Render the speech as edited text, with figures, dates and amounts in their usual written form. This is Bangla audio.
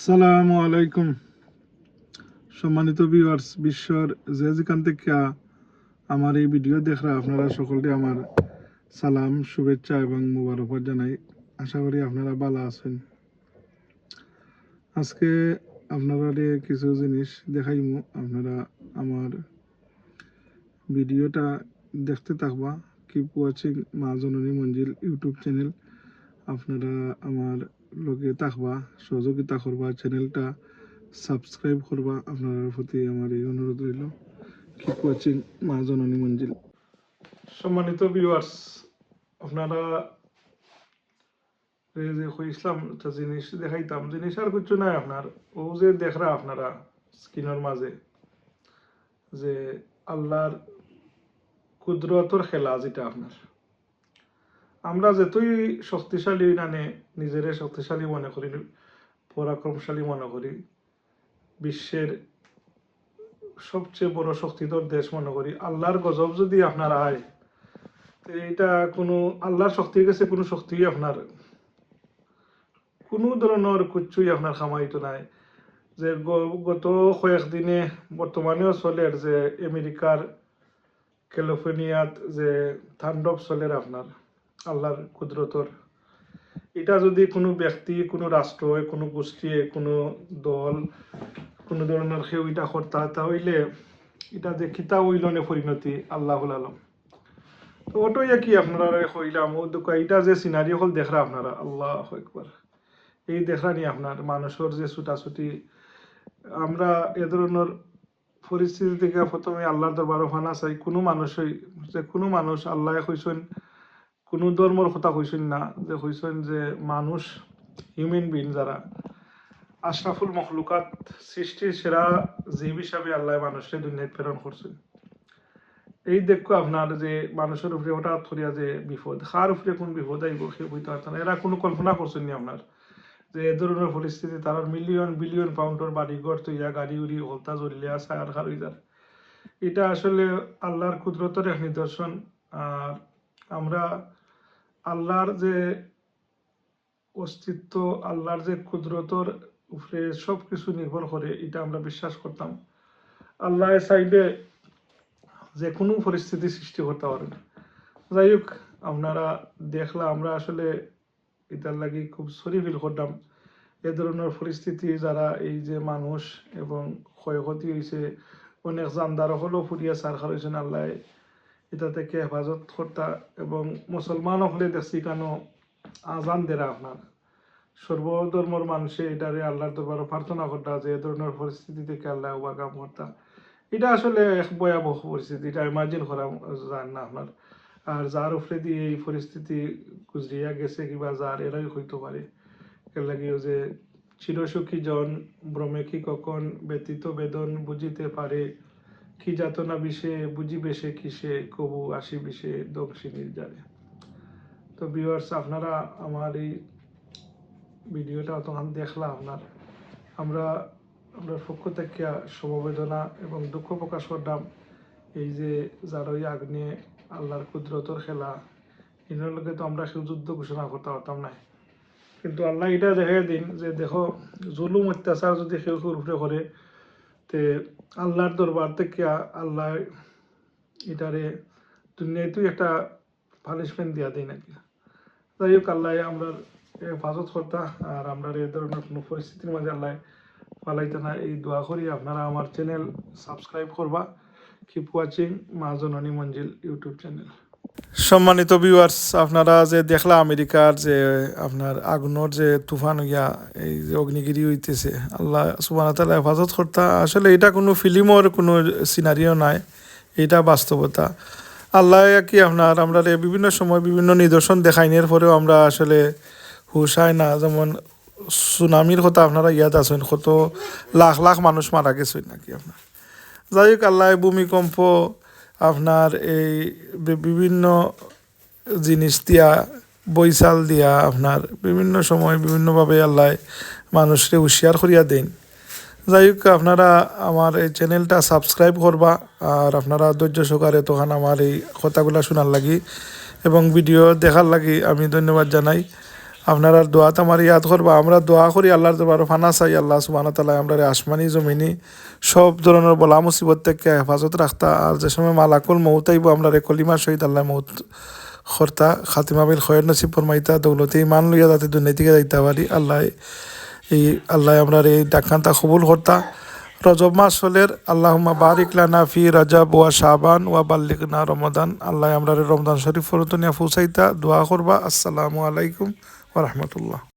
আসসালামু আলাইকুম সম্মানিত ভিউয়ার্স, বিশ্বর যে যেখান থেকে আমার এই ভিডিও দেখরা আপনারা সকলকে আমার সালাম, শুভেচ্ছা এবং মুবারকবাদ জানাই। আশা করি আপনারা ভালো আছেন। আজকে আপনারা কিছু জিনিস দেখাইমু, আপনারা আমার ভিডিওটা দেখতে থাকবা। কিপ ওয়াচিং মা জননী মঞ্জিল ইউটিউব চ্যানেল। আপনারা আমার লগে থাকবা, সহযোগিতা করবা, চ্যানেলটা সাবস্ক্রাইব করবা। আপনার প্রতি আমার এই অনুরোধ রইল। কিপ ওয়াচিং মা জননী মঞ্জিল। সম্মানিত ভিউয়ার্স, আপনারা যে ইসলাম একটা জিনিস দেখাইতাম, জিনিস আর কিছু নাই। আপনার ও যে দেখরা আপনারা স্ক্রিনের মাঝে যে আল্লাহর কুদরতর খেলা, যেটা আপনার আমরা যতই শক্তিশালী নানে নিজেরে শক্তিশালী মনে করি, পরাক্রমশালী মনে করি, বিশ্বের সবচেয়ে বড় শক্তিধর দেশ মনে করি, আল্লাহর গজব যদি আপনার আয়, তো এটা কোনো আল্লাহর শক্তির কাছে কোনো শক্তি আপনার কোনো ধরনের কিচ্ছুই আপনার খামাইতো নাই। যে গত কয়েকদিনে বর্তমানেও চলের যে আমেরিকার ক্যালিফোর্নিয়াত যে তাণ্ডব চলের আপনার আল্লাহর কুদরতর, এটা যদি কোনো ব্যক্তি, কোনো রাষ্ট্র, কোনো গোষ্ঠী, কোনো দল, কোনো ধরনের কেউ এটা করতা, তাহলে এটা যে কিতা হইলনে পরিণতি আল্লাহুল আলম। তো ওটাই কি আপনারা কইলাম, ও এটা যে সিনারি হল দেখরা আপনারা, আল্লাহ একবার এই দেখরা নিয়ে আপনার মানুষের যে ছুটাছুটি, আমরা এ ধরনের পরিস্থিতি থেকে প্রথমে আল্লাহর দরবারও ফানা চাই। কোনো মানুষই, যে কোনো মানুষ আল্লাহ কইছেন, কোনো ধর্মর কথা কইছেন না, যে কইছেন যে মানুষ হিউম্যান বিং যারা আশরাফুল মখলুকাত, সৃষ্টির সেরা জীব হিসাবে আল্লাহ মানুষকে দুনিয়ায় প্রেরণ করছেন। এই দেখো আপনার যে মানুষের উপরে হঠাৎ করিয়া যে বিপদ, কার উপরে কোন বিপদ আইব সে বইতে পারত না। এরা কোনো কল্পনা করছেন নি আপনার যে এ ধরনের পরিস্থিতি তার মিলিয়ন বিলিয়ন পাউন্ডের বাড়িঘর তৈয়া গাড়ি উড়ি হলতা জ্বলিয়া ছায়ার খার হয়ে যায়। এটা আসলে আল্লাহর কুদরতের এক নিদর্শন। আর আমরা আল্লাহর যে অস্তিত্ব, আল্লাহর যে কুদরতর উপরে সব কিছু নির্ভর করে, এটা আমরা বিশ্বাস করতাম। আল্লাহ চাইলে যে কোনো পরিস্থিতি সৃষ্টি করতে পারেন। যাই হোক, আপনারা দেখলা আমরা আসলে এটার লাগি খুব সরি ফিল করতাম। এ ধরনের পরিস্থিতি যারা এই যে মানুষ এবং ক্ষয়ক্ষতি হয়েছে, অনেক জানদার হলেও ফুরিয়া সারখার হয়েছেন, আল্লাহ এটা থেকে হেফাজত করতা। এবং মুসলমান হলে দেখছি কেন আজান দেরা আপনার সর্বধর্মর মানুষে এটারে আল্লাহর দরবারে প্রার্থনা করতা যে এ ধরনের পরিস্থিতি থেকে আল্লাহ ওভারকাম করতা। এটা আসলে এক ভয়াবহ পরিস্থিতি, এটা ইমাজিন করা যায় না আপনার। আর যার উপরে দিয়ে এই পরিস্থিতি গুজরিয়া গেছে কিংবা যার এরাই হইতে পারে, এর লাগিও যে চিরসুখী জন ভ্রমে কি কখন ব্যতীত বেদন বুঝিতে পারে, কি যাতনা বিষে বুঝিবে সে কিসে, কবু আসি বিষে দক্ষিণীর জানে। তো ভিউয়ার্স, আপনারা আমার এই ভিডিওটা তখন দেখলা আপনার, আমরা পক্ষ থেকে সমবেদনা এবং দুঃখ প্রকাশ করলাম। এই যে যারই আগ্নে আল্লাহর কুদরতর খেলা, এনার লোকে তো আমরা কেউ যুদ্ধ ঘোষণা করতে পারতাম না। কিন্তু আল্লাহ এটা দেখাই দিন যে দেখো, জুলুম অত্যাচার যদি কেউ উপরে করে, তে আল্লাহর দরবার থেকে আল্লাহ এটারে দুনিয়াতেই একটা পানিশমেন্ট দিয়া দেয় নাকি। যাই হোক, আল্লাহ আমরা হেফাজত করতা আর আমরা এ ধরনের কোনো পরিস্থিতির মাঝে আল্লাহ পালাইতে না, এই দোয়া করি। আপনারা আমার চ্যানেল সাবস্ক্রাইব করবা। কিপ ওয়াচিং মা জননী মঞ্জিল ইউটিউব চ্যানেল। সম্মানিত ভিউয়ার্স, আপনারা যে দেখলা আমেরিকার যে আপনার আগুনের যে তুফান হইয়া এই যে অগ্নিগিরি হইতেছে, আল্লাহ সুবহানাহু ওয়া তাআলা হেফাজত করতা। আসলে এটা কোনো ফিল্মর কোনো সিনারিও নাই, এটা বাস্তবতা। আল্লাহ কি আপনার আমরা বিভিন্ন সময় বিভিন্ন নিদর্শন দেখাইনের পরেও আমরা আসলে হুশাই না। যেমন সুনামির কথা আপনারা ইয়াদ আছেন, কত লাখ লাখ মানুষ মারা গেছেন নাকি আপনার। যাই হোক, আল্লাহ ভূমিকম্প আপনার এই বিভিন্ন জিনিস দিয়া, বৈশাল দিয়া আপনার বিভিন্ন সময় বিভিন্নভাবে আল্লাহ মানুষকে হুঁশিয়ার করিয়া দেন। যাই হোক, আপনারা আমার এই চ্যানেলটা সাবস্ক্রাইব করবা আর আপনারা ধৈর্য সহকারে তখন আমার এই কথাগুলো শোনার লাগি এবং ভিডিও দেখার লাগি আমি ধন্যবাদ জানাই। আপনারা দোয়াত আমার ইয়াদ করবা, আমরা দোয়া করি আল্লাহর দরবারে ফানা চাই আল্লাহ সুবহানাহু ওয়া তাআলা আমরা আসমানি জমিনি সব ধরনের বলা মুসিবত থেকে হেফাজত রাখতা। আর যে সময় মালাকুল মউত আইব আমরা রে কলিমা শহীদ আল্লাহ মউত খরতা খাতিমা বিল খয়ের নসিব ফরমাইতা, দৌলতে ইমান লইয়া যাতে দুনিয়া থেকে যাইতে পারি। আল্লাহ আমরা এই ডাকান্তা কবুল করতা। রজব মাস হলের আল্লাহুম্মা বারিক লানা ফি রাজাব ওয়া শাবান ওয়া বাল্লিগনা রমাদান। আল্লাহ আমরা রমজান শরীফ ফরতনিয়া ফুসাইতা দোয়া করবা। আসসালামু আলাইকুম ওয়া রাহমাতুল্লাহ।